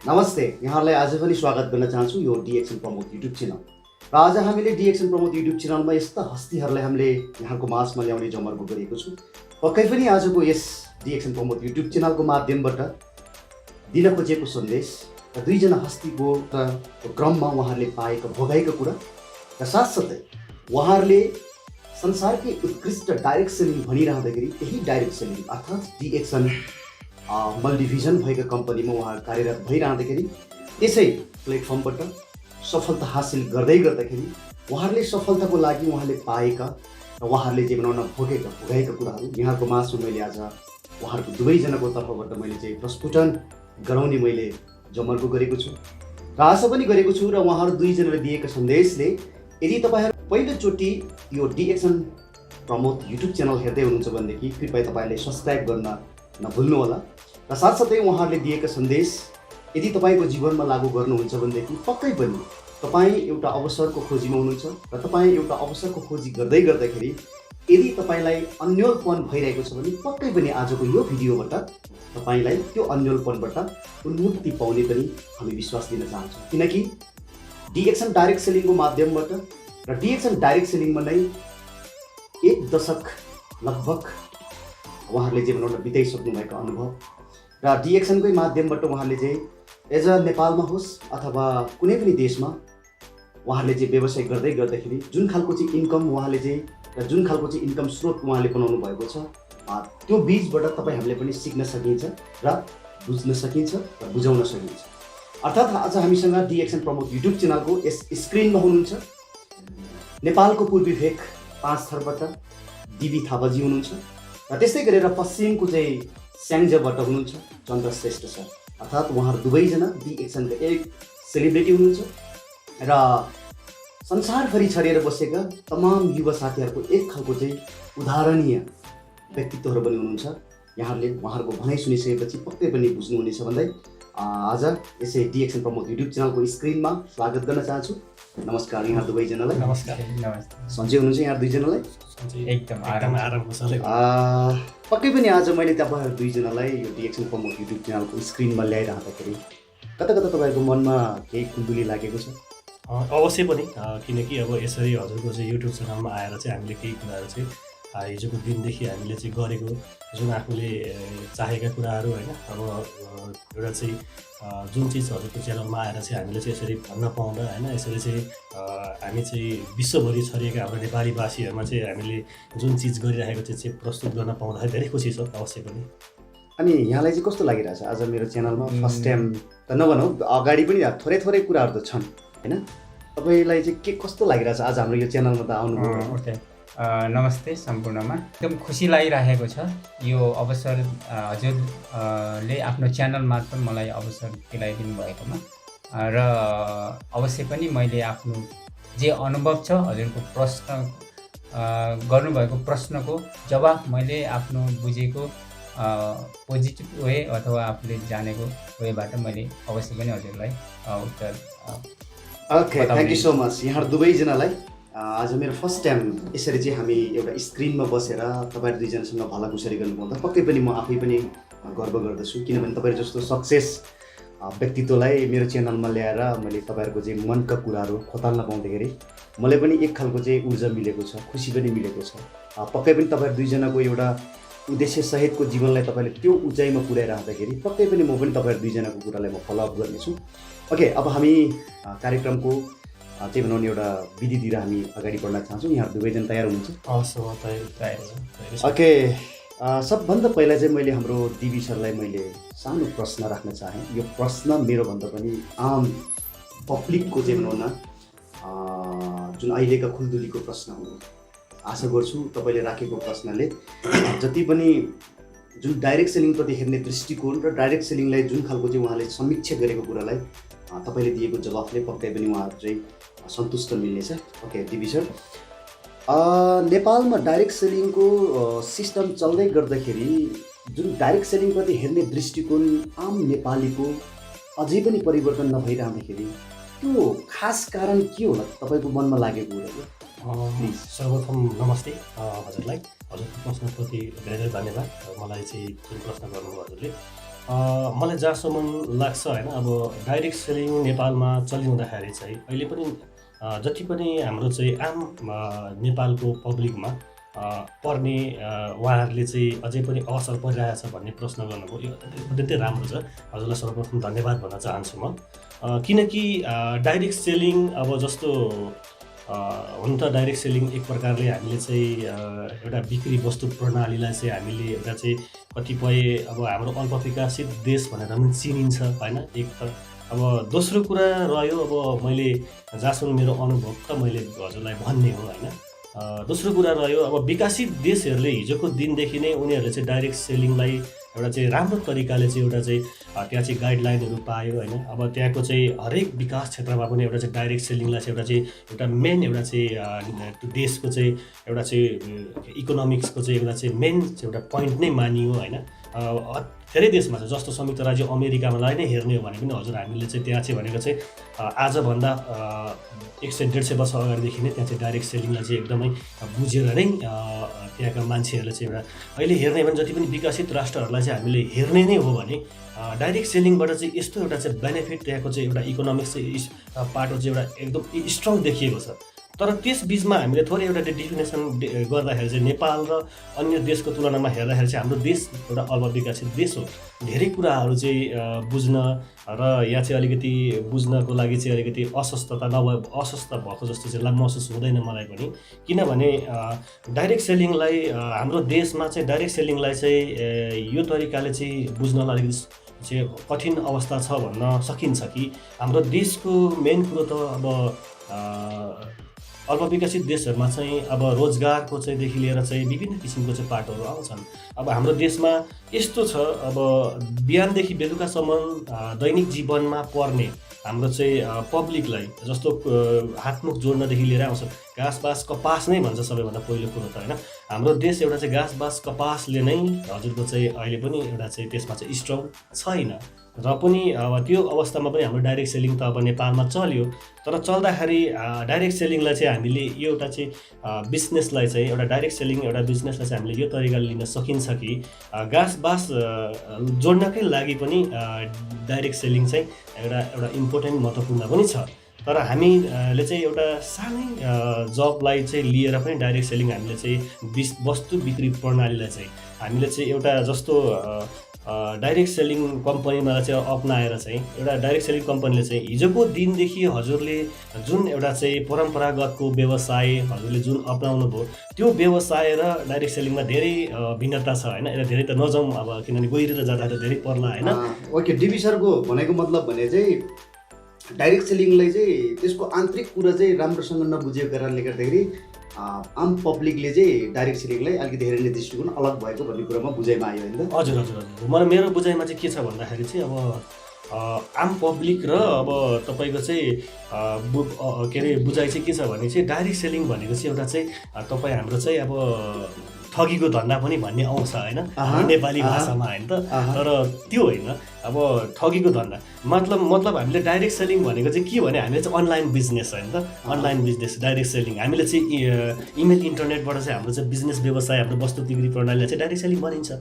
नमस्ते, यहाँलाई आज पनि स्वागत गर्न चाहन्छु यो डिएक्सन प्रमोद युट्युब च्यानल। र आज हामीले डिएक्सन प्रमोद युट्युब च्यानलमा यस्ता हस्तीहरूलाई हामीले यहाँको माझमा ल्याउने जमर्को गरेको छु। पक्कै पनि आजको यस डिएक्सन प्रमोद युट्युब च्यानलको माध्यमबाट दिन खोजेको सन्देश र दुईजना हस्तीको क्रममा उहाँहरूले पाएका भोगाएका कुरा र साथसाथै उहाँहरूले संसारकै उत्कृष्ट डाइरेक्ट सेलिङ भनिरहँदाखेरि त्यही डाइरेक्ट सेलिङ अर्थात् डिएक्सन मल्टिभिजन भएका कम्पनीमा उहाँ कार्यरत भइरहँदाखेरि त्यसै प्लेटफर्मबाट सफलता हासिल गर्दै गर्दाखेरि उहाँहरूले सफलताको लागि उहाँले पाएका र उहाँहरूले जे बनाउन भोगेका कुराहरू यहाँको माझमा मैले आज उहाँहरूको दुवैजनाको तर्फबाट मैले चाहिँ प्रस्फुटन गराउने मैले जमर्को गरेको छु र आशा पनि गरेको छु र उहाँहरू दुईजनाले दिएका सन्देशले यदि तपाईँहरू पहिलोचोटि यो डिएक्सन प्रमोद युट्युब च्यानल हेर्दै हुनुहुन्छ भनेदेखि कृपया तपाईँहरूले सब्सक्राइब गर्न नभुल्नुहोला र साथसाथै उहाँहरूले दिएका सन्देश यदि तपाईँको जीवनमा लागू गर्नुहुन्छ भनेदेखि पक्कै पनि तपाईँ एउटा अवसरको खोजीमा हुनुहुन्छ र तपाईँ एउटा अवसरको खोजी गर्दाखेरि यदि तपाईँलाई अन्योलपन भइरहेको छ भने पक्कै पनि आजको यो भिडियोबाट तपाईँलाई त्यो अन्योलपनबाट उन्मुक्ति पाउने पनि हामी विश्वास दिन चाहन्छौँ। किनकि डिएक्सन डाइरेक्ट सेलिङको माध्यमबाट र डिएक्सन डाइरेक्ट सेलिङमा नै 1 दशक लगभग उहाँहरूले जे बनाउन बिताइसक्नु भएको अनुभव र डिएक्सनकै माध्यमबाट उहाँले चाहिँ एज अ नेपालमा होस् अथवा कुनै पनि देशमा उहाँले चाहिँ व्यवसाय गर्दाखेरि जुन खालको चाहिँ इन्कम उहाँले चाहिँ र जुन खालको चाहिँ इन्कम स्रोत उहाँले बनाउनु भएको छ त्यो बीचबाट तपाईँहरूले पनि सिक्न सकिन्छ र बुझ्न सकिन्छ र बुझाउन सकिन्छ। अर्थात् आज हामीसँग डिएक्सन प्रमोद युट्युब च्यानलको यस स्क्रिनमा हुनुहुन्छ नेपालको पूर्वी भेग 5 थरबाट डिबी थापाजी हुनुहुन्छ र त्यस्तै गरेर पश्चिमको चाहिँ स्याङ्जाबाट हुनुहुन्छ चन्द्र श्रेष्ठ सर। अर्थात् उहाँहरू दुवैजना डिएक्सनका एक सेलिब्रिटी हुनुहुन्छ र संसारभरि छरिएर बसेका तमाम युवा साथीहरूको एक खालको चाहिँ उदाहरणीय व्यक्तित्वहरू पनि हुनुहुन्छ। यहाँहरूले उहाँहरूको भनाइ सुनिसकेपछि पक्कै पनि बुझ्नुहुनेछ भन्दै आज यसै डिएक्सन प्रमोद युट्युब च्यानलको स्क्रिनमा स्वागत गर्न चाहन्छु। नमस्कार यहाँ दुवैजनालाई। नमस्कार। सन्चै हुनुहुन्छ यहाँ दुईजनालाई? एकदम आराम। पक्कै पनि आज मैले तपाईँहरू दुईजनालाई यो डिएक्सन प्रमोद युट्युब च्यानलको स्क्रिनमा ल्याइरहँदाखेरि कता तपाईँहरूको मनमा केही कुन्दुली लागेको छ? अवश्य पनि, किनकि अब यसरी हजुरको चाहिँ युट्युब च्यानलमा आएर चाहिँ हामीले केही कुराहरू चाहिँ हिजोको दिनदेखि हामीले चाहिँ गरेको जुन आफूले चाहेका कुराहरू होइन, अब एउटा चाहिँ जुन चिज हजुरको च्यानलमा आएर चाहिँ हामीले चाहिँ यसरी भन्न पाउँदा होइन, यसरी चाहिँ हामी चाहिँ विश्वभरि छरिएका हाम्रो नेपाली भाषीहरूमा चाहिँ हामीले जुन चिज गरिरहेको चाहिँ प्रस्तुत गर्न पाउँदाखेरि धेरै खुसी छ अवश्य पनि। अनि यहाँलाई चाहिँ कस्तो लागिरहेछ आज मेरो च्यानलमा फर्स्ट टाइम त नभनौँ, अगाडि पनि थोरै कुराहरू त छन् होइन, तपाईँलाई चाहिँ के कस्तो लागिरहेछ आज हाम्रो यो च्यानलमा त आउनुभयो? नमस्ते सम्पूर्णमा। एकदम खुसी लागिरहेको छ यो अवसर हजुरले आफ्नो च्यानल मार्फत मलाई अवसर दिलाइदिनु भएकोमा र अवश्य पनि मैले आफ्नो जे अनुभव छ हजुरको प्रश्न गर्नुभएको प्रश्नको जवाब मैले आफ्नो बुझेको पोजिटिभ वे अथवा आफूले जानेको वेबाट मैले अवश्य पनि हजुरलाई उत्तर okay, thank you so much यहाँ दुवैजनालाई। आज मेरो फर्स्ट टाइम यसरी चाहिँ हामी एउटा स्क्रिनमा बसेर तपाईँहरू दुईजनासँग भलाकुसारी गर्नु पाउँदा पक्कै पनि म आफै पनि गर्व गर्दछु। किनभने तपाईँहरू जस्तो सक्सेस व्यक्तित्वलाई मेरो च्यानलमा ल्याएर मैले तपाईँहरूको चाहिँ मनका कुराहरू खोताल्न पाउँदाखेरि मलाई पनि एक खालको चाहिँ ऊर्जा मिलेको छ, खुसी पनि मिलेको छ। पक्कै पनि तपाईँहरू दुईजनाको एउटा उद्देश्य सहितको जीवनलाई तपाईँले त्यो उचाइमा पुर्याइरहँदाखेरि पक्कै पनि म पनि तपाईँहरू दुईजनाको कुरालाई म फलोअप गर्नेछु। ओके, अब हामी कार्यक्रमको चाहिँ बनाउने एउटा विधितिर हामी अगाडि बढ्न चाहन्छौँ। यहाँ दुवैजना तयार हुनुहुन्छ? ओके, सबभन्दा पहिला चाहिँ मैले हाम्रो डिबी सरलाई मैले सानो प्रश्न राख्न चाहेँ। यो प्रश्न मेरोभन्दा पनि आम पब्लिकको चाहिँ भनौँ न जुन अहिलेका खुल्दुलीको प्रश्न हो। आशा गर्छु तपाईँले राखेको प्रश्नले जति पनि जुन डाइरेक्ट सेलिङप्रति हेर्ने दृष्टिकोण र डाइरेक्ट सेलिङलाई जुन खालको चाहिँ उहाँले समीक्षा गरेको कुरालाई तपाईँले दिएको जवाफले पक्कै पनि उहाँहरू चाहिँ सन्तुष्ट मिल्नेछ। ओके डिबी सर, नेपालमा डाइरेक्ट सेलिङको सिस्टम चल्दै गर्दाखेरि जुन डाइरेक्ट सेलिङप्रति हेर्ने दृष्टिकोण आम नेपालीको अझै पनि परिवर्तन नभइरहँदाखेरि त्यो खास कारण के होला तपाईँको मनमा लागेको कुरा? प्लिज। सर्वप्रथम नमस्ते हजुरलाई, हजुरको प्रश्नप्रति धेरै धेरै धन्यवाद। मलाई चाहिँ जुन प्रश्न गर्नुभयो हजुरले मलाई जहाँसम्म लाग्छ होइन, अब डाइरेक्ट सेलिङ नेपालमा चलिँदाखेरि चाहिँ अहिले पनि जति पनि हाम्रो चाहिँ आम नेपालको पब्लिकमा पर्ने उहाँहरूले चाहिँ अझै पनि असर परिरहेछ भन्ने प्रश्न गर्नुभयो, यो अत्यन्तै राम्रो छ। हजुरलाई सर्वप्रथम धन्यवाद भन्न चाहन्छु म, किनकि डाइरेक्ट सेलिङ अब जस्तो हुन त डाइरेक्ट सेलिङ एक प्रकारले हामीले चाहिँ एउटा बिक्री वस्तु प्रणालीलाई चाहिँ हामीले एउटा चाहिँ कतिपय अब हाम्रो अल्पविकसित देश भनेर पनि चिनिन्छ होइन, एक त। अब दोस्रो कुरा रह्यो, अब मैले जहाँसम्म मेरो अनुभव त मैले हजुरलाई भन्ने हो होइन। दोस्रो कुरा रह्यो, अब विकसित देशहरूले हिजोको दिनदेखि नै उनीहरूले चाहिँ डाइरेक्ट सेलिङलाई एउटा चाहिँ राम्रो तरिकाले चाहिँ एउटा चाहिँ त्यहाँ चाहिँ गाइडलाइनहरू पायो होइन। अब त्यहाँको चाहिँ हरेक विकास क्षेत्रमा पनि एउटा चाहिँ डाइरेक्ट सेलिङलाई चाहिँ एउटा मेन एउटा चाहिँ देशको चाहिँ एउटा चाहिँ इकोनोमिक्सको चाहिँ एउटा चाहिँ मेन एउटा पोइन्ट नै मानियो होइन। धेरै देशमा छ, जस्तो संयुक्त राज्य अमेरिकालाई नै हेर्ने हो भने पनि हजुर हामीले चाहिँ त्यहाँ चाहिँ भनेको चाहिँ आजभन्दा 100-150 वर्ष अगाडिदेखि नै त्यहाँ चाहिँ डाइरेक्ट सेलिङलाई चाहिँ एकदमै बुझेर नै त्यहाँका मान्छेहरूले चाहिँ एउटा अहिले हेर्ने भने जति पनि विकसित राष्ट्रहरूलाई चाहिँ हामीले हेर्ने नै हो भने डाइरेक्ट सेलिङबाट चाहिँ यस्तो एउटा चाहिँ बेनिफिट त्यहाँको चाहिँ एउटा इकोनोमिक्स चाहिँ पाटो चाहिँ एउटा एकदम स्ट्रङ देखिएको छ। तर त्यस बिचमा हामीले थोरै एउटा डिफिनेसन गर्दाखेरि चाहिँ नेपाल र अन्य देशको तुलनामा हेर्दाखेरि चाहिँ हाम्रो देश एउटा अल्पविकसित देश हो। धेरै कुराहरू चाहिँ बुझ्न र यहाँ चाहिँ अलिकति बुझ्नको लागि चाहिँ अलिकति अस्वस्थता अस्वस्थ भएको जस्तो चाहिँ महसुस हुँदैन मलाई पनि, किनभने डाइरेक्ट सेलिङलाई हाम्रो देशमा चाहिँ डाइरेक्ट सेलिङलाई चाहिँ यो तरिकाले चाहिँ बुझ्नलाई अलिकति चाहिँ कठिन अवस्था छ भन्न सकिन्छ कि हाम्रो देशको मेन कुरो त अब अल्पविकसित देशहरूमा चाहिँ अब रोजगारको चाहिँ देखि लिएर चाहिँ विभिन्न किसिमको चाहिँ पाटोहरू आउँछन्। अब हाम्रो देशमा यस्तो छ, अब बिहानदेखि बेलुकासम्म दैनिक जीवनमा पर्ने हाम्रो चाहिँ पब्लिकलाई जस्तो हातमुख जोड्नदेखि लिएर आउँछ, घाँस बाँस कपास नै भन्छ सबैभन्दा पहिलो कुरो त होइन। हाम्रो देश एउटा चाहिँ घाँस बाँस कपासले नै हजुरको चाहिँ अहिले पनि एउटा चाहिँ त्यसमा चाहिँ स्ट्रङ छैन र पनि अब त्यो अवस्थामा पनि हाम्रो डाइरेक्ट सेलिङ त अब नेपालमा चल्यो। तर चल्दाखेरि डाइरेक्ट सेलिङलाई चाहिँ हामीले यो एउटा चाहिँ बिजनेसलाई चाहिँ एउटा डाइरेक्ट सेलिङ एउटा बिजनेसलाई चाहिँ हामीले यो तरिकाले लिन सकिन्छ कि घाँस बाँस जोड्नकै लागि पनि डाइरेक्ट सेलिङ चाहिँ एउटा इम्पोर्टेन्ट महत्त्वपूर्ण पनि छ। तर हामीले चाहिँ एउटा सानै जबलाई चाहिँ लिएर पनि डाइरेक्ट सेलिङ हामीले चाहिँ वस्तु बिक्री प्रणालीलाई चाहिँ हामीले चाहिँ एउटा जस्तो डाइरेक्ट सेलिङ कम्पनीमा चाहिँ अपनाएर चाहिँ एउटा डाइरेक्ट सेलिङ कम्पनीले चाहिँ हिजोको दिनदेखि हजुरले जुन एउटा चाहिँ परम्परागतको व्यवसाय हजुरले जुन अपनाउनु भयो त्यो व्यवसाय र डाइरेक्ट सेलिङमा धेरै भिन्नता छ होइन। यसलाई धेरै त नजाउँ अब किनभने गहिरो जाँदा त धेरै पर्ला होइन। ओके, डिबी सरको भनेको मतलब भने चाहिँ डाइरेक्ट सेलिङलाई चाहिँ त्यसको आन्तरिक कुरा चाहिँ राम्रोसँग नबुझेको कारणले गर्दाखेरि आम पब्लिकले चाहिँ डाइरेक्ट सेलिङलाई अलिकति हेर्ने दृष्टिकोण अलग भएको भन्ने कुरामा बुझाइमा आयो होइन। हजुर हजुर हजुर, मलाई मेरो बुझाइमा चाहिँ के छ भन्दाखेरि चाहिँ अब आम पब्लिक र अब तपाईँको चाहिँ के अरे बुझाइ चाहिँ के छ भने चाहिँ डाइरेक्ट सेलिङ भनेको चाहिँ एउटा चाहिँ तपाईँ हाम्रो चाहिँ अब ठगीको धन्दा पनि भन्ने आउँछ होइन नेपाली भाषामा होइन त। तर त्यो होइन, अब ठगीको धन्दा मतलब हामीले डाइरेक्ट सेलिङ भनेको चाहिँ के भने हामीले चाहिँ अनलाइन बिजनेस होइन त, अनलाइन बिजनेस डाइरेक्ट सेलिङ हामीले चाहिँ इमेल इन्टरनेटबाट चाहिँ हाम्रो चाहिँ बिजनेस व्यवसाय हाम्रो वस्तु बिक्री प्रणालीलाई चाहिँ डाइरेक्ट सेलिङ भनिन्छ।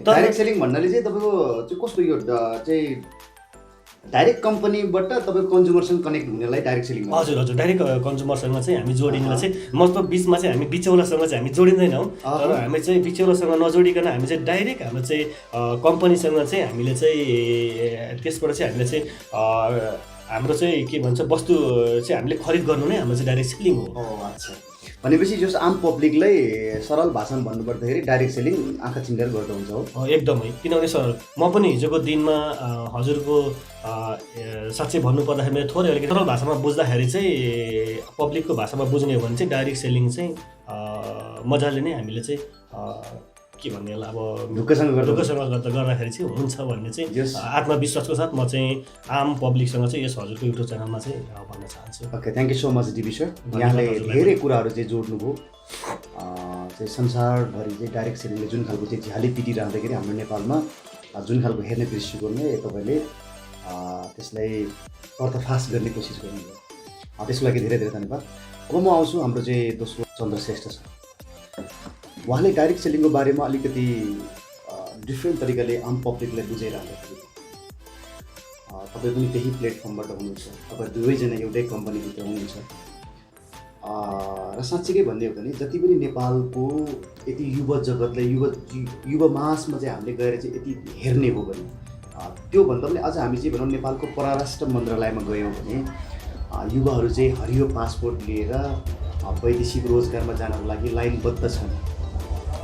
डाइरेक्ट सेलिङ भन्नाले चाहिँ तपाईँको चाहिँ कस्तो यो चाहिँ डाइरेक्ट कम्पनीबाट तपाईँको कन्ज्युमरसँग कनेक्ट हुनेलाई डाइरेक्ट सेलिङ भन्छ। हजुर हजुर, डाइरेक्ट कन्ज्युमरसँग चाहिँ हामी जोडिनेलाई चाहिँ मतलब बिचमा चाहिँ हामी बिचौलासँग चाहिँ हामी जोडिँदैनौँ, तर हामी चाहिँ बिचौलासँग नजोडिकन हामी चाहिँ डाइरेक्ट हाम्रो चाहिँ कम्पनीसँग चाहिँ हामीले चाहिँ त्यसबाट चाहिँ हामीले चाहिँ हाम्रो चाहिँ के भन्छ वस्तु चाहिँ हामीले खरिद गर्नु नै हाम्रो चाहिँ डाइरेक्ट सेलिङ हो। अच्छा, भनेपछि जस आम पब्लिकलाई सरल भाषामा भन्नुपर्दाखेरि डाइरेक्ट सेलिङ आँखा चिम्लेर गर्दा हुन्छ हो। एकदमै, किनभने सर म पनि हिजोको दिनमा हजुरको साँच्चै भन्नुपर्दाखेरि मेरो थोरै अलिकति सरल भाषामा बुझ्दाखेरि चाहिँ पब्लिकको भाषामा बुझ्ने हो भने चाहिँ डाइरेक्ट सेलिङ चाहिँ मजाले नै हामीले चाहिँ के भन्ने होला अब ढुक्कसँग गर्दाखेरि चाहिँ हुन्छ भन्ने चाहिँ आत्मविश्वासको साथ म चाहिँ आम पब्लिकसँग चाहिँ यस हजुरको युट्युब च्यानलमा चाहिँ भन्न चाहन्छु। Okay, thank you so much DB sir, यहाँले धेरै कुराहरू चाहिँ जोड्नुभयो। चाहिँ संसारभरि चाहिँ डाइरेक्ट सेलिङले जुन खालको चाहिँ झ्याली पिटिरहँदाखेरि हाम्रो नेपालमा जुन खालको हेर्ने दृष्टिकोणले तपाईँले त्यसलाई पर्दाफास गर्ने कोसिस गर्नुभयो, त्यसको लागि धेरै धेरै धन्यवाद। अब म आउँछु हाम्रो चाहिँ दोस्रो चन्द्र श्रेष्ठ छ। उहाँले डाइरेक्ट सेलिङको बारेमा अलिकति डिफ्रेन्ट तरिकाले आम पब्लिकलाई बुझाइरहँदाखेरि तपाईँ पनि त्यही प्लेटफर्मबाट हुनुहुन्छ, तपाईँ दुवैजना एउटै कम्पनीभित्र हुनुहुन्छ र साँच्चीकै भन्ने हो भने जति पनि नेपालको यति युवा जगतलाई युवा मासमा चाहिँ हामीले गएर चाहिँ यति हेर्ने हो भने त्योभन्दा पनि अझ हामी चाहिँ भनौँ नेपालको परराष्ट्र मन्त्रालयमा गयौँ भने युवाहरू चाहिँ हरियो पासपोर्ट लिएर वैदेशिक रोजगारमा जानको लागि लाइनबद्ध छन्।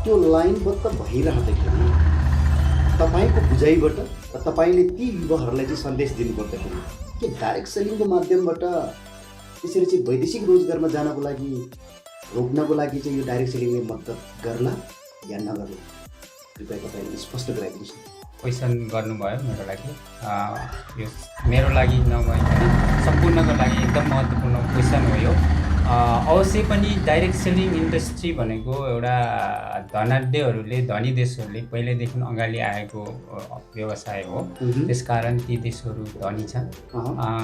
त्यो लाइनबद्ध भइरहँदाखेरि तपाईँको बुझाइबाट र तपाईँले ती युवाहरूलाई चाहिँ सन्देश दिनुपर्दाखेरि के डाइरेक्ट सेलिङको माध्यमबाट त्यसरी चाहिँ वैदेशिक रोजगारमा जानको लागि रोक्नको लागि चाहिँ यो डाइरेक्ट सेलिङले मद्दत गर्ला या नगर्ला, कृपया तपाईँले स्पष्ट गराइदिनुहोस् न। क्वेसन गर्नुभयो मेरो लागि, यो मेरो लागि नभए सम्पूर्णको लागि एकदम महत्त्वपूर्ण क्वेसन हो यो। अवश्य पनि डाइरेक्ट सेलिङ इन्डस्ट्री भनेको एउटा धनाढ्यहरूले धनी देशहरूले पहिल्यैदेखि अगाडि आएको व्यवसाय हो, त्यसकारण ती देशहरू धनी छन्।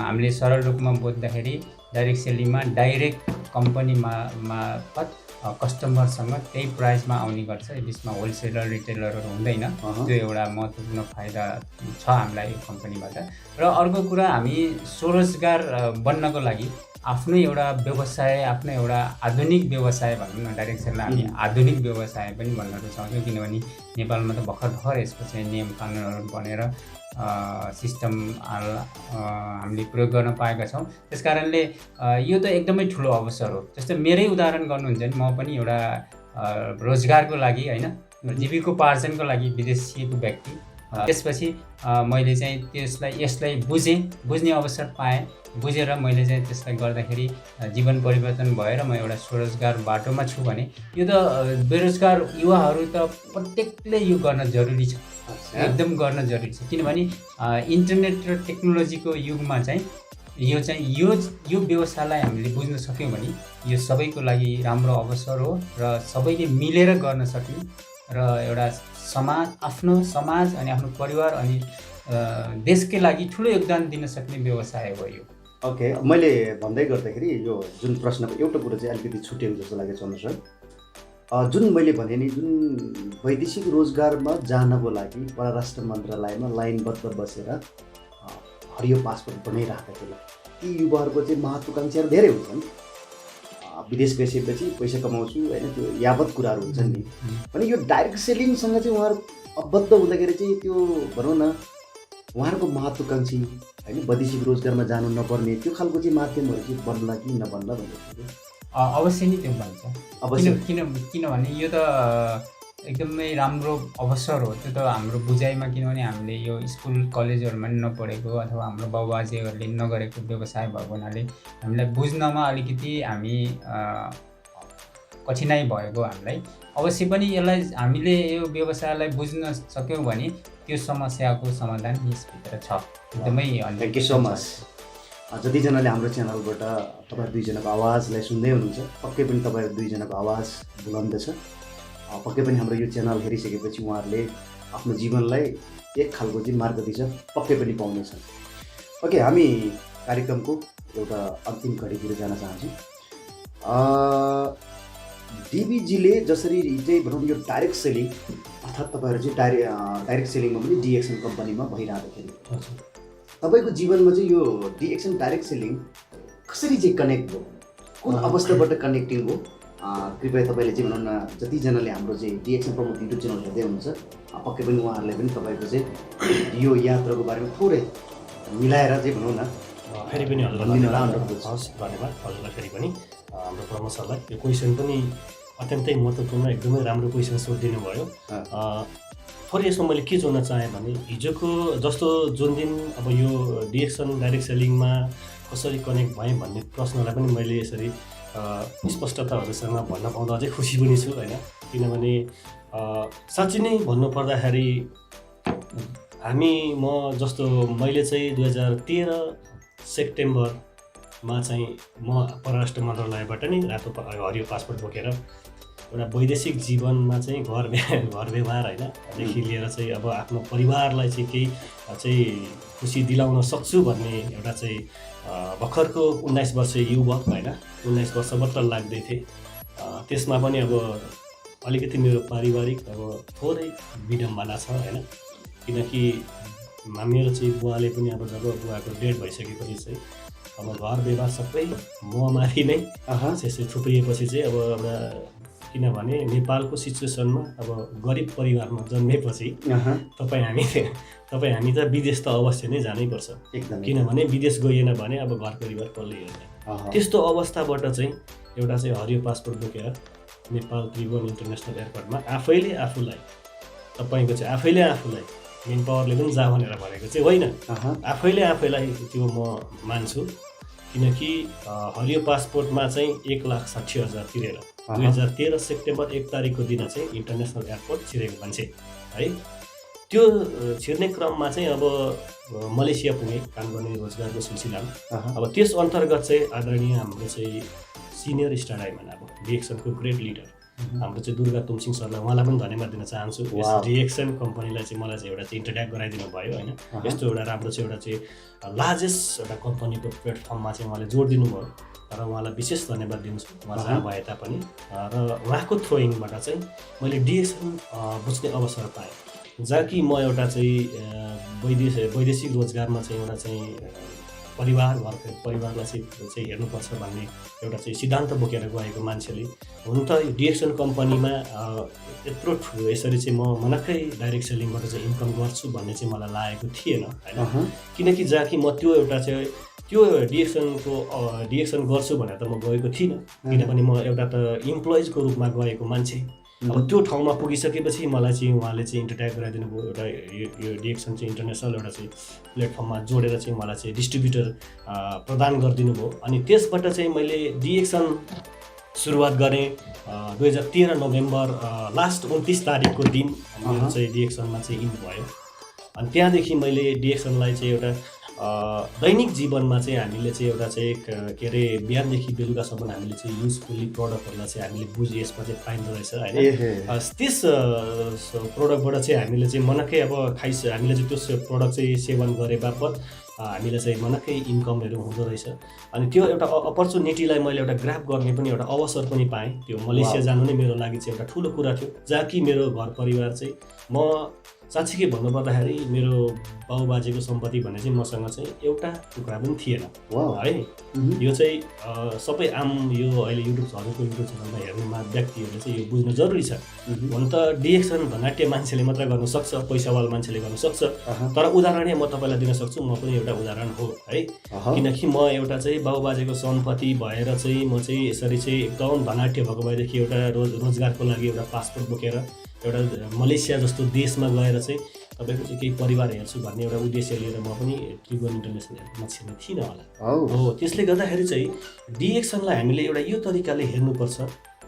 हामीले सरल रूपमा बुझ्दाखेरि डाइरेक्ट सेलिङमा डाइरेक्ट कम्पनी मार्फत कस्टमरसँग त्यही प्राइसमा आउने गर्छ, बिचमा होलसेलर रिटेलरहरू हुँदैन। त्यो एउटा महत्त्वपूर्ण फाइदा छ हामीलाई यो कम्पनीबाट। र अर्को कुरा, हामी स्वरोजगार बन्नको लागि आफ्नो एउटा व्यवसाय, आफ्नो एउटा आधुनिक व्यवसाय भनौँ न, डाइरेक्ट सेललाई हामी आधुनिक व्यवसाय पनि भन्न रुचाउँछौँ, किनभने नेपालमा त भर्खर यसको चाहिँ नियम कानुनहरू बनेर सिस्टम हामीले प्रयोग गर्न पाएका छौँ। त्यस कारणले यो त एकदमै ठुलो अवसर हो। जस्तै मेरै उदाहरण गर्नुहुन्छ भने म पनि एउटा रोजगारको लागि होइन, जीविकोपार्जनको लागि विदेश सिकेको व्यक्ति, त्यसपछि मैले चाहिँ यसलाई बुझ्ने अवसर पाएँ। बुझेर मैले चाहिँ त्यसलाई गर्दाखेरि जीवन परिवर्तन भएर म एउटा स्वरोजगार बाटोमा छु भने यो त बेरोजगार युवाहरू त प्रत्येकले यो गर्न जरुरी छ, एकदम गर्न जरुरी छ। किनभने इन्टरनेट र टेक्नोलोजीको युगमा चाहिँ यो व्यवसायलाई हामीले बुझ्न सक्यौँ भने यो सबैको लागि राम्रो अवसर हो र सबैले मिलेर गर्न सक्ने र एउटा आफ्नो समाज अनि आफ्नो परिवार अनि देशकै लागि ठुलो योगदान दिन सक्ने व्यवसाय हो यो। ओके, मैले भन्दै गर्दाखेरि यो जुन प्रश्नको एउटा कुरा चाहिँ अलिकति छुट्याउँ जस्तो लागेको छ अनुसार, जुन मैले भने नि जुन वैदेशिक रोजगारमा जानको लागि परराष्ट्र मन्त्रालयमा लाइनबद्ध बसेर हरियो पासपोर्ट बनाइराख्दाखेरि ती युवाहरूको चाहिँ महत्त्वाकांक्षाहरू धेरै हुन्छन्। विदेश गइसकेपछि पैसा कमाउँछु होइन, त्यो यावत कुराहरू हुन्छन् नि। भने यो डाइरेक्ट सेलिङसँग चाहिँ उहाँहरू अबद्ध हुँदाखेरि चाहिँ त्यो भनौँ न उहाँहरूको महत्त्वाकांक्षी होइन वैदेशिक रोजगारमा जानु नपर्ने त्यो खालको चाहिँ माध्यमहरू चाहिँ बन्ला कि नबन्ला भन्दाखेरि अवश्य नै त्यो बन्छ। किनभने यो त एकदमै राम्रो अवसर हो। त्यो त हाम्रो बुझाइमा, किनभने हामीले यो स्कुल कलेजहरूमा पनि नपढेको अथवा हाम्रो बाबुबाजेहरूले नगरेको व्यवसाय भएको हुनाले हामीलाई बुझ्नमा अलिकति कठिनाइ भएको हामीलाई। अवश्य पनि यसलाई हामीले यो व्यवसायलाई बुझ्न सक्यौँ भने त्यो समस्याको समाधान यसभित्र छ एकदमै। Thank you so much. जतिजनाले हाम्रो च्यानलबाट तपाईँहरू दुईजनाको आवाजलाई सुन्दै हुनुहुन्छ, पक्कै पनि तपाईँहरू दुईजनाको आवाज बुलन्द छ। पक्कै पनि हाम्रो यो च्यानल हेरिसकेपछि उहाँहरूले आफ्नो जीवनलाई एक खालको चाहिँ मार्गदिशा पक्कै पनि पाउनेछन्। ओके, हामी कार्यक्रमको एउटा अन्तिम घडीतिर जान चाहन्छौँ। डिबीजीले जसरी चाहिँ भनौँ यो डाइरेक्ट सेलिङ अर्थात् तपाईँहरू चाहिँ डाइरेक्ट सेलिङमा पनि डिएक्सन कम्पनीमा भइरहँदाखेरि तपाईँको जीवनमा चाहिँ यो डिएक्सन डाइरेक्ट सेलिङ कसरी चाहिँ कनेक्ट भयो, कुन अवस्थाबाट कनेक्टिङ हो? कृपया तपाईँले चाहिँ भनौँ न जतिजनाले हाम्रो चाहिँ डिएक्सन प्रमोट युट्युब च्यानल हेर्दै हुनुहुन्छ पक्कै पनि उहाँहरूले पनि तपाईँको चाहिँ यो यात्राको बारेमा थोरै मिलाएर चाहिँ भनौँ न फेरि पनि धन्यवाद हजुरलाई। फेरि पनि हाम्रो प्रमोद सरलाई यो क्वेसन पनि अत्यन्तै महत्त्वपूर्ण, एकदमै राम्रो क्वेसन सोधिदिनु भयो। थोरै यसमा मैले के जोड्न चाहेँ भने हिजोको जस्तो जुन दिन अब यो डिएक्सन डाइरेक्ट सेलिङमा कसरी कनेक्ट भएँ भन्ने प्रश्नलाई पनि मैले यसरी स्पष्टता हजुरसँग भन्न पाउँदा अझै खुसी पनि छु होइन। किनभने साँच्चै नै भन्नुपर्दाखेरि म जस्तो मैले चाहिँ 2013 सेप्टेम्बरमा चाहिँ म परराष्ट्र मन्त्रालयबाट नै रातो हरियो पासपोर्ट बोकेर एउटा वैदेशिक जीवनमा चाहिँ घर व्यवहार हैनदेखि लिएर चाहिँ अब आफ्नो परिवारलाई चाहिँ केही चाहिँ खुसी दिलाउन सक्छु भन्ने एउटा चाहिँ भर्खरको 19 वर्षीय युवक हैन 19 वर्ष मात्र लाग्दै थिए। त्यसमा पनि अब अलिकति मेरो पारिवारिक अब थोरै विडम्बना छ होइन, किनकि मेरो चाहिँ बुवाले पनि अब जब बुवाको डेड भइसकेपछि चाहिँ अब घर व्यवहार सबै ममाथि नै त्यसै थुप्रिएपछि चाहिँ अब एउटा किनभने नेपालको सिचुएसनमा अब गरिब परिवारमा जन्मेपछि तपाईँ हामी त विदेश त अवश्य नै जानैपर्छ, किनभने विदेश गइएन भने अब घर परिवार कसले हेर्ने। त्यस्तो अवस्थाबाट चाहिँ एउटा चाहिँ हरियो पासपोर्ट बोकेर नेपाल त्रिभुवन इन्टरनेसनल एयरपोर्टमा आफैले आफूलाई मेन पावरले पनि जा भनेर भनेको चाहिँ होइन, आफैले आफैलाई त्यो म मान्छु। किनकि हरियो पासपोर्टमा चाहिँ 1,60,000 तिरेर 2013 सेप्टेम्बर 1 तारिकको दिन चाहिँ इन्टरनेसनल एयरपोर्ट छिरेको मान्छे है। त्यो छिर्ने क्रममा चाहिँ अब मलेसिया पुगे काम गर्ने रोजगारको सिलसिलामा। अब त्यस अन्तर्गत चाहिँ आदरणीय हाम्रो चाहिँ सिनियर स्टार आइमन अब डिएक्सनको ग्रेट लिडर हाम्रो चाहिँ दुर्गा तुमसिंह सरलाई, उहाँलाई पनि धन्यवाद दिन चाहन्छु। यस डिएक्सन कम्पनीलाई चाहिँ मलाई चाहिँ एउटा चाहिँ इन्ट्रोड्याक्ट गराइदिनु भयो होइन। यस्तो एउटा राम्रो चाहिँ एउटा चाहिँ लार्जेस्ट एउटा कम्पनीको प्लेटफर्ममा चाहिँ उहाँले जोड दिनुभयो र उहाँलाई विशेष धन्यवाद दिन्छु, उहाँ जहाँ भए तापनि। र उहाँको थ्रोइङबाट चाहिँ मैले डिएक्सन बुझ्ने अवसर पाएँ, जहाँ कि म एउटा चाहिँ वैदेशिक रोजगारमा चाहिँ एउटा चाहिँ परिवारलाई चाहिँ हेर्नुपर्छ भन्ने एउटा चाहिँ सिद्धान्त बोकेर गएको मान्छेले हुन त डिएक्सन कम्पनीमा यत्रो ठुलो यसरी चाहिँ म मनक्कै डाइरेक्ट सेलिङबाट चाहिँ इन्कम गर्छु भन्ने चाहिँ मलाई लागेको थिएन होइन। किनकि जहाँ कि म त्यो एउटा चाहिँ त्यो डिएक्सन गर्छु भनेर त म गएको थिइनँ, किनभने म एउटा त इम्प्लोइजको रूपमा गएको मान्छे। अब त्यो ठाउँमा पुगिसकेपछि मलाई चाहिँ उहाँले चाहिँ इन्ट्रोड्याक्ट गराइदिनु भयो, एउटा यो डिएक्सन चाहिँ इन्टरनेसनल एउटा चाहिँ प्लेटफर्ममा जोडेर चाहिँ मलाई चाहिँ डिस्ट्रिब्युटर प्रदान गरिदिनु भयो। अनि त्यसबाट चाहिँ मैले डिएक्सन सुरुवात गरेँ 2013 नोभेम्बर लास्ट 29 तारिकको दिन मेरो चाहिँ डिएक्सनमा चाहिँ इन भयो। अनि त्यहाँदेखि मैले डिएक्सनलाई चाहिँ एउटा दैनिक जीवनमा चाहिँ हामीले चाहिँ एउटा चाहिँ के अरे बिहानदेखि बेलुकासम्म हामीले चाहिँ युजफुल्ली प्रडक्टहरूलाई चाहिँ हामीले बुझ्यो यसमा चाहिँ पाइँदो रहेछ होइन। त्यस प्रडक्टबाट चाहिँ हामीले चाहिँ मनक्कै अब हामीले चाहिँ त्यो प्रडक्ट चाहिँ सेवन गरे बापत हामीलाई चाहिँ मनक्कै इन्कमहरू हुँदो रहेछ। अनि त्यो एउटा अपर्च्युनिटीलाई मैले एउटा ग्राब गर्ने पनि एउटा अवसर पनि पाएँ। त्यो मलेसिया जानु नै मेरो लागि चाहिँ एउटा ठुलो कुरा थियो, जहाँ कि मेरो घर परिवार चाहिँ म साँच्चीकै भन्नुपर्दाखेरि मेरो बाउबाजेको सम्पत्ति भन्ने चाहिँ मसँग चाहिँ एउटा टुक्रा पनि थिएन है। यो चाहिँ सबै आम यो अहिले हजुरको युट्युब च्यानलमा हेर्ने व्यक्तिहरूले चाहिँ यो बुझ्नु जरुरी छ। हुन त डिएक्सन धनाट्य मान्छेले मात्र गर्न सक्छ, पैसावाला मान्छेले गर्न सक्छ, तर उदाहरणै म तपाईँलाई दिन सक्छु, म पनि एउटा उदाहरण हो है। किनकि म एउटा चाहिँ बाउबाजेको सम्पत्ति भएर चाहिँ म चाहिँ यसरी चाहिँ एकदम धनाट्य भएको भएदेखि एउटा रोजगारको लागि एउटा पासपोर्ट बोकेर एउटा मलेसिया जस्तो देशमा गएर चाहिँ तपाईँको चाहिँ केही परिवार हेर्छु भन्ने एउटा उद्देश्य लिएर म पनि त्रिभुवन इन्टरनेसनल एयरपोर्टमा छिर्न थिइनँ होला हो। त्यसले गर्दाखेरि चाहिँ डिएक्सनलाई हामीले एउटा यो तरिकाले हेर्नुपर्छ,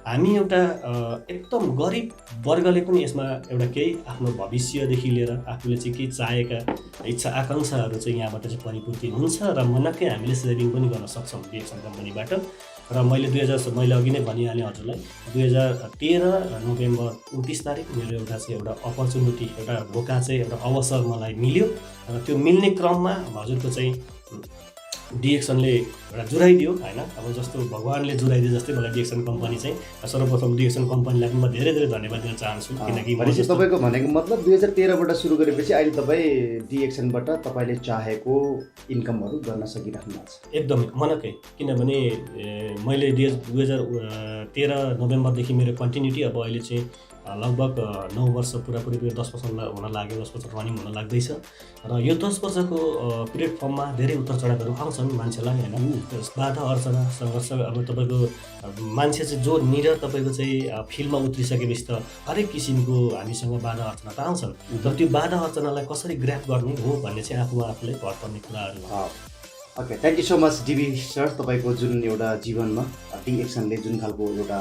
हामी एउटा एकदम गरिब वर्गले पनि यसमा एउटा केही आफ्नो भविष्यदेखि लिएर आफूले चाहिँ केही चाहेका इच्छा आकाङ्क्षाहरू चाहिँ यहाँबाट चाहिँ परिपूर्ति हुन्छ र मनक्कै हामीले सेभिङ पनि गर्न सक्छौँ डिएक्सन कम्पनीबाट। र मैले अघि नै भनिहालेँ हजुरलाई 2013 नोभेम्बर 29 तारिक मेरो एउटा चाहिँ एउटा अपर्च्युनिटी एउटा धोका चाहिँ एउटा अवसर मलाई मिल्यो र त्यो मिल्ने क्रममा हजुरको चाहिँ डिएक्सनले एउटा जुराइदियो होइन। अब जस्तो भगवान्ले जुराइदियो जस्तै मलाई डिएक्सन कम्पनी चाहिँ सर्वप्रथम डिएक्सन कम्पनीलाई पनि म धेरै धेरै धन्यवाद दिन चाहन्छु। किनकि तपाईँको भनेको मतलब 2013बाट सुरु गरेपछि अहिले तपाईँ डिएक्सनबाट तपाईँले चाहेको इन्कमहरू गर्न सकिराख्नु भएको छ एकदमै मनकै। किनभने मैले 2013 नोभेम्बरदेखि मेरो कन्टिन्युटी अब अहिले चाहिँ लगभग 9 वर्ष पुरापुरी 10 वर्ष हुन लाग्यो, 10 वर्ष रनिङ हुन लाग्दैछ। र यो 10 वर्षको प्लेटफर्ममा धेरै उतार चढावहरू आउँछन् मान्छेलाई होइन, बाधा अर्चना सङ्घर्ष। अब तपाईँको मान्छे चाहिँ जो निर तपाईँको चाहिँ फिल्डमा उत्रिसकेपछि त हरेक किसिमको हामीसँग बाधा अर्चना त आउँछन्, तर त्यो बाधा अर्चनालाई कसरी ग्र्याप गर्ने हो भन्ने चाहिँ आफूलाई भर पर्ने कुराहरू हो। Okay, thank you so much DB sir. तपाईँको जुन एउटा जीवनमा डिएक्सनले जुन खालको एउटा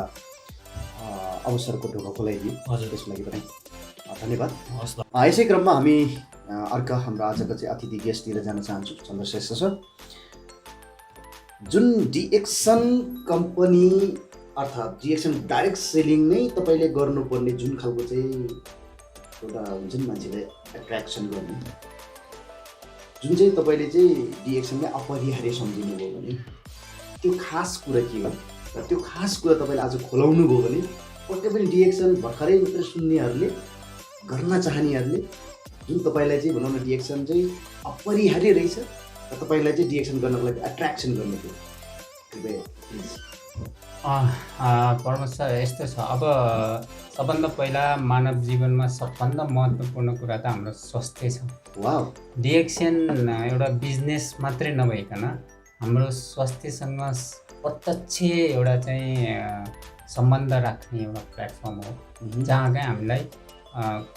अवसरको ढोका खोलाइदियो त्यसको लागि पनि धन्यवाद। यसै क्रममा हामी अर्का हाम्रो आजको चाहिँ अतिथि गेस्ट लिएर जान चाहन्छु चन्द्रश्रेष्ठ सर। जुन डिएक्सन कम्पनी अर्थात् डिएक्सन डाइरेक्ट सेलिङ नै तपाईँले गर्नुपर्ने जुन खालको चाहिँ एउटा हुन्छ नि मान्छेलाई एट्र्याक्सन गर्ने, जुन चाहिँ तपाईँले चाहिँ डिएक्सनलाई अपरिहार्य सम्झिनु भयो भने त्यो खास कुरा के हो र त्यो खास कुरा तपाईँले आज खोलाउनु भयो भने पक्कै पनि डिएक्सन भर्खरै मात्र सुन्नेहरूले गर्न चाहनेहरूले जुन तपाईँलाई चाहिँ भनौँ न डिएक्सन चाहिँ अपरिहार्य रहेछ र तपाईँलाई चाहिँ डिएक्सन गर्नको लागि एट्र्याक्सन गर्ने थियो कृपया प्लिज। प्रमोद सर यस्तो छ, अब सबभन्दा पहिला मानव जीवनमा सबभन्दा महत्त्वपूर्ण कुरा त हाम्रो स्वास्थ्य छ। वाउ। डिएक्सन एउटा बिजनेस मात्रै नभइकन हाम्रो स्वास्थ्यसँग प्रत्यक्ष एउटा चाहिँ सम्बन्ध राख्ने एउटा प्लेटफर्म हो, जहाँ चाहिँ हामीलाई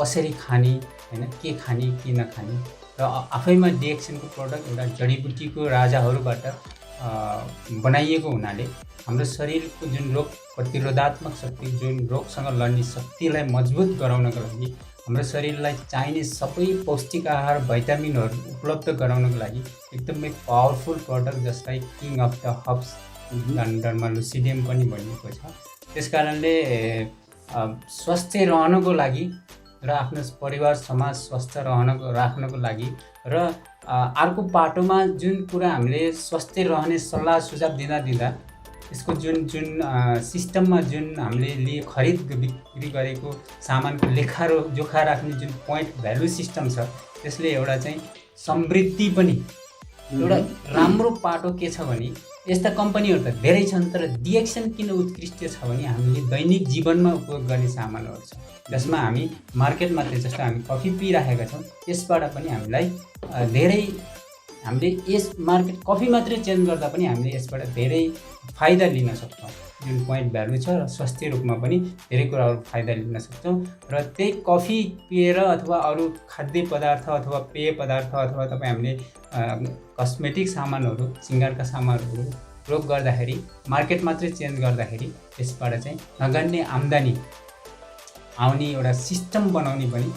कसरी खाने होइन, के खाने के नखाने, र आफैमा डिएक्सनको प्रडक्ट एउटा जडीबुटीको राजाहरूबाट बनाइएको हुनाले हाम्रो शरीरको जुन रोग प्रतिरोधात्मक शक्ति, जुन रोगसँग लड्ने शक्तिलाई मजबुत गराउनको लागि, हाम्रो शरीरलाई चाहिने सबै पौष्टिक आहार भिटामिनहरू उपलब्ध गराउनको लागि एकदमै पावरफुल प्रडक्ट जसलाई किङ अफ द हब्स लन्डनमा लुसिडियम पनि भनिएको छ। त्यस कारणले स्वस्थ रहनको लागि र आफ्नो परिवार समाज स्वस्थ राख्नको लागि र अर्को पाटोमा जुन कुरा हामीले स्वस्थ रहने सल्लाह सुझाव दिँदा यसको जुन सिस्टममा जुन हामीले खरिद बिक्री गरेको सामानको लेखा जोखा राख्ने जुन पोइन्ट भ्यालु सिस्टम छ, त्यसले एउटा चाहिँ समृद्धि पनि एउटा राम्रो पाटो के छ भने यस्ता कम्पनीहरू त धेरै छन्, तर डिएक्सन किन उत्कृष्ट छ भने हामीले दैनिक जीवनमा उपयोग गर्ने सामानहरू छ, जसमा हामी मार्केटमा जस्तो हामी कफी पिइराखेका छौँ, यसबाट पनि हामीलाई धेरै हामीले यस मार्केट कफी मात्रै चेन्ज गर्दा पनि हामीले यसबाट धेरै फाइदा लिन सक्छौँ। जुन पोइन्ट भ्यालु छ र स्वास्थ्य रूपमा पनि धेरै कुराहरू फाइदा लिन सक्छौँ। र त्यही कफी पिएर अथवा अरू खाद्य पदार्थ अथवा पेय पदार्थ अथवा तपाईँ हामीले कस्मेटिक सामानहरू, सिँगारका सामानहरू प्रयोग गर्दाखेरि, मार्केट मात्रै चेन्ज गर्दाखेरि यसबाट चाहिँ नगन्य आम्दानी आउने एउटा सिस्टम बनाउने पनि,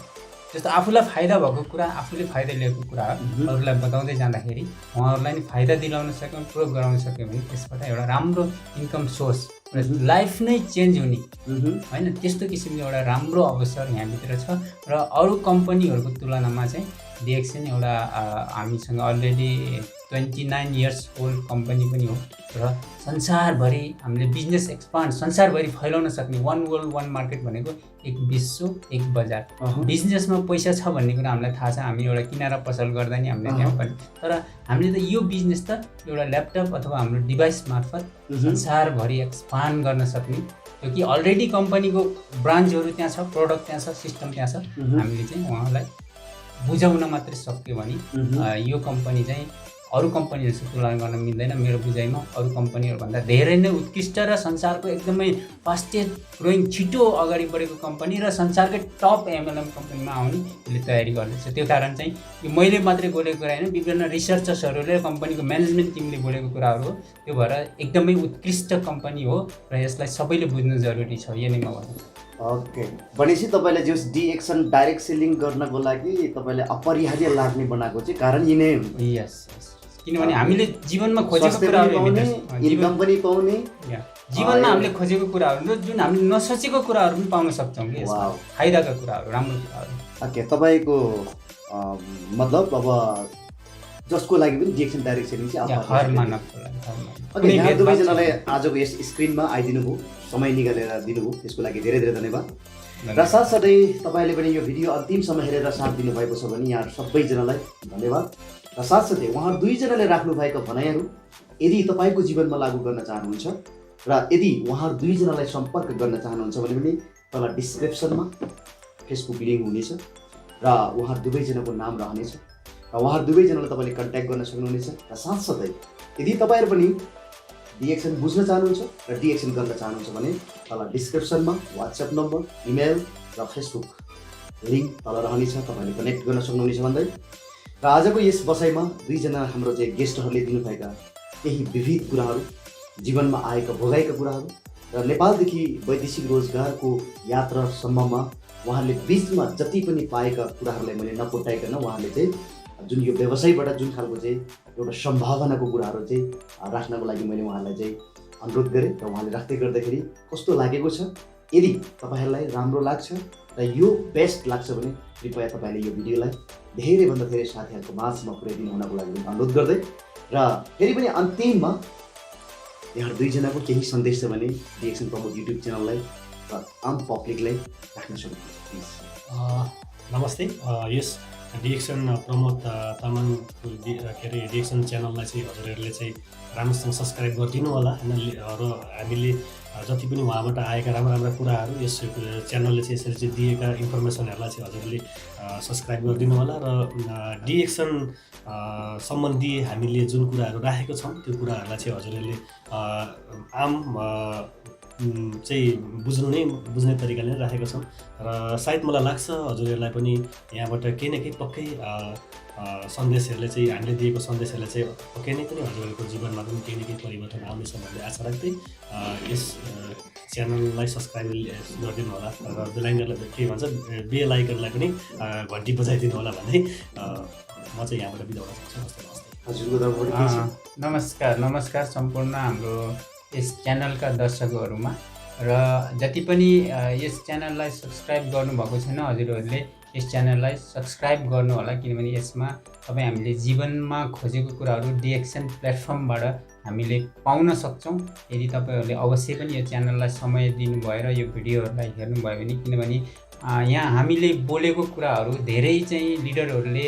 जस्तो आफूलाई फाइदा भएको कुरा, आफूले फाइदा लिएको कुरा अरूलाई बताउँदै जाँदाखेरि उहाँहरूलाई नि फाइदा दिलाउन सक्यौँ, प्रयोग गराउन सक्यौँ भने त्यसबाट एउटा राम्रो इन्कम सोर्स र लाइफ नै चेन्ज हुने होइन, त्यस्तो किसिमको एउटा राम्रो अवसर यहाँभित्र छ। र अरू कम्पनीहरूको तुलनामा चाहिँ डिएक्सन एउटा हामीसँग अलरेडी 29 इयर्स ओल्ड कम्पनी पनि हो र संसारभरि हामीले बिजनेस एक्सपान्ड संसारभरि फैलाउन सक्ने, वान वर्ल्ड वान मार्केट भनेको एक विश्व एक बजार। बिजनेसमा पैसा छ भन्ने कुरा हामीलाई थाहा छ, हामी एउटा किनारा पसल गर्दा नि हामीले त्यहाँ पनि, तर हामीले त यो बिजनेस त एउटा ल्यापटप अथवा हाम्रो डिभाइस मार्फत संसारभरि एक्सपान्ड गर्न सक्ने, जो कि अलरेडी कम्पनीको ब्रान्चहरू त्यहाँ छ, प्रडक्ट त्यहाँ छ, सिस्टम त्यहाँ छ, हामीले चाहिँ उहाँलाई बुझाउन मात्रै सक्यो भने यो कम्पनी चाहिँ अरू कम्पनीहरूसँग तुलना गर्न मिल्दैन। मेरो बुझाइमा अरू कम्पनीहरूभन्दा धेरै नै उत्कृष्ट र संसारको एकदमै फास्टेस्ट ग्रोइङ छिटो अगाडि बढेको कम्पनी र संसारकै टप एमएलएम कम्पनीमा आउने यसले तयारी गर्दैछ। त्यो कारण चाहिँ यो मैले मात्रै बोलेको कुरा होइन, विभिन्न रिसर्चर्सहरूले कम्पनीको म्यानेजमेन्ट टिमले बोलेको कुराहरू हो। त्यो भएर एकदमै उत्कृष्ट कम्पनी हो र यसलाई सबैले बुझ्नु जरुरी छ, यो नै म भन्छु। ओके, भनेपछि तपाईँले जो डिएक्सन डाइरेक्ट सेलिङ गर्नको लागि तपाईँले अपरिहार्य लाग्ने बनाएको चाहिँ कारण यी नै हो। यस, किनभने हामीले जीवनमा खोजेको कुराहरू, इन्कम पनि पाउने, जीवनमा हामीले खोजेको कुराहरू जुन हामीले नसोचेको कुराहरू पनि पाउन सक्छौँ कि यसमा फाइदाका कुराहरू, राम्रो कुराहरू। ओके, तपाईँको मतलब अब जसको लागि पनि डिएक्सन डाइरेक्ट सेलिङ चाहिँ हर मानवको लागि। ओके, यहाँ दुवैजनालाई आजको यस स्क्रिनमा आइदिनु भयो, समय निकालेर दिनुभयो, त्यसको लागि धेरै धेरै धन्यवाद। र साथसाथै तपाईँले पनि यो भिडियो अन्तिमसम्म हेरेर साथ दिनुभएको छ भने यहाँ सबैजनालाई धन्यवाद। र साथसाथै उहाँहरू दुईजनाले राख्नुभएका भनाइहरू यदि तपाईँको जीवनमा लागू गर्न चाहनुहुन्छ र यदि उहाँहरू दुईजनालाई सम्पर्क गर्न चाहनुहुन्छ भने पनि तल डिस्क्रिप्सनमा फेसबुक लिङ्क हुनेछ र उहाँहरू दुवैजनाको नाम रहनेछ र उहाँहरू दुवैजनालाई तपाईँले कन्ट्याक्ट गर्न सक्नुहुनेछ। र साथसाथै यदि तपाईँहरू पनि डिएक्सन बुझ्न चाहनुहुन्छ र डिएक्सन गर्न चाहनुहुन्छ भने तल डिस्क्रिप्सनमा वाट्सएप नम्बर, इमेल र फेसबुक लिङ्क तल रहनेछ, तपाईँले कनेक्ट गर्न सक्नुहुनेछ भन्दै। र आजको यस बसाइमा दुईजना हाम्रो चाहिँ गेस्टहरूले दिनुभएका केही विविध कुराहरू, जीवनमा आएका भोगाएका कुराहरू र नेपालदेखि वैदेशिक रोजगारको यात्रासम्ममा उहाँहरूले बिचमा जति पनि पाएका कुराहरूलाई मैले नकोट्याइकन उहाँहरूले चाहिँ जुन यो व्यवसायबाट जुन खालको चाहिँ एउटा सम्भावनाको कुराहरू चाहिँ राख्नको लागि मैले उहाँलाई चाहिँ अनुरोध गरेँ र उहाँले राख्दै गर्दाखेरि कस्तो लागेको छ। यदि तपाईँहरूलाई राम्रो लाग्छ र यो बेस्ट लाग्छ भने कृपया तपाईँले यो भिडियोलाई धेरैभन्दा धेरै साथीहरूको माझमा पुर्याइदिनु हुनको लागि अनुरोध गर्दै र फेरि पनि अन्तिममा यहाँ दुईजनाको केही सन्देश छ भने डिएक्सन प्रमोद युट्युब च्यानललाई मार्फत आम पब्लिकलाई राख्न सक्नुहुन्छ प्लिज। नमस्ते। यस डिएक्सन प्रमोद तामाङको के अरे डिएक्सन च्यानललाई चाहिँ हजुरहरूले चाहिँ राम्रोसँग सब्सक्राइब गरिदिनु होला होइन। र हामीले जति पनि उहाँबाट आएका राम्रा कुराहरू यस च्यानलले चाहिँ यसरी चाहिँ दिएका इन्फर्मेसनहरूलाई चाहिँ हजुरहरूले सब्सक्राइब गरिदिनु होला। र डिएक्सन सम्बन्धी हामीले जुन कुराहरू राखेको छौँ त्यो कुराहरूलाई चाहिँ हजुरहरूले आम चाहिँ बुझ्ने तरिकाले नै राखेको छौँ। र सायद मलाई लाग्छ हजुरहरूलाई पनि यहाँबाट केही न केही पक्कै सन्देशहरूले चाहिँ हामीले दिएको सन्देशहरूले चाहिँ पक्कै नै पनि हजुरहरूको जीवनमा पनि केही न केही परिवर्तन आउनेछ भन्ने आशा राख्दै यस च्यानललाई सब्सक्राइब गरिदिनु होला र बेलायकनलाई के भन्छ बेल आइकनलाई पनि घन्टी बजाइदिनु होला भन्दै म चाहिँ यहाँबाट बिदा हुन सक्छु। हजुरको तर्फबाट के छ? नमस्कार सम्पूर्ण हाम्रो यस च्यानलका दर्शकहरूमा र जति पनि यस च्यानललाई सब्सक्राइब गर्नुभएको छैन हजुरहरूले यस च्यानललाई सब्सक्राइब गर्नु होला, किनभने यसमा तपाईँ हामीले जीवनमा खोजेको कुराहरू डिएक्सन प्लेटफर्मबाट हामीले पाउन सक्छौँ यदि तपाईँहरूले अवश्य पनि यो च्यानललाई समय दिनुभयो र यो भिडियोहरूलाई हेर्नुभयो भने। किनभने यहाँ हामीले बोलेको कुराहरू धेरै चाहिँ लिडरहरूले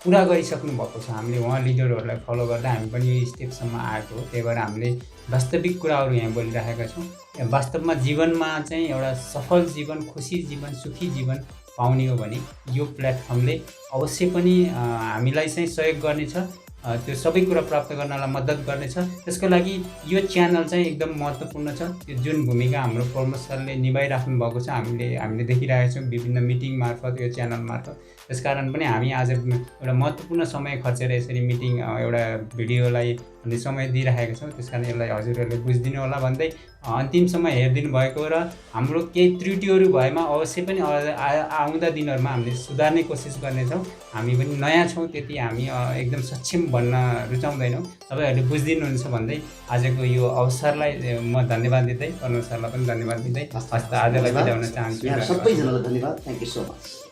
पुरा गरिसक्नु भएको छ। हामीले उहाँ लिडरहरूलाई फलो गर्दा हामी पनि यो स्टेपसम्म आएको हो। त्यही भएर हामीले वास्तविक कुराहरू यहाँ बोलिरहेका छौँ। वास्तवमा जीवनमा चाहिँ एउटा सफल जीवन, खुसी जीवन, सुखी जीवन पाउने हो भने यो प्लेटफर्मले अवश्य पनि हामीलाई चाहिँ सहयोग गर्नेछ, त्यो सबै कुरा प्राप्त गर्नलाई मद्दत गर्नेछ। त्यसको लागि यो च्यानल चाहिँ एकदम महत्त्वपूर्ण छ। त्यो जुन भूमिका हाम्रो प्रमोद सरले निभाइराख्नु भएको छ हामीले देखिरहेका छौँ विभिन्न मिटिङ मार्फत, यो च्यानल मार्फत। त्यसकारण पनि हामी आज एउटा महत्त्वपूर्ण समय खर्चेर यसरी मिटिङ एउटा भिडियोलाई हामीले समय दिइरहेका छौँ। त्यसकारण यसलाई हजुरहरूले बुझिदिनु होला भन्दै अन्तिमसम्म हेरिदिनु भएको र हाम्रो केही त्रुटिहरू भएमा अवश्य पनि आउँदा दिनहरूमा हामीले सुधार्ने कोसिस गर्नेछौँ। हामी पनि नयाँ छौँ, त्यति हामी एकदम सक्षम भन्न रुचाउँदैनौँ। तपाईँहरूले बुझिदिनुहुन्छ भन्दै आजको यो अवसरलाई म धन्यवाद दिँदै प्रमोद सरलाई पनि धन्यवाद दिँदै आजलाई बिदा हुन चाहन्छु। सबैजनालाई धन्यवाद। Thank you so much.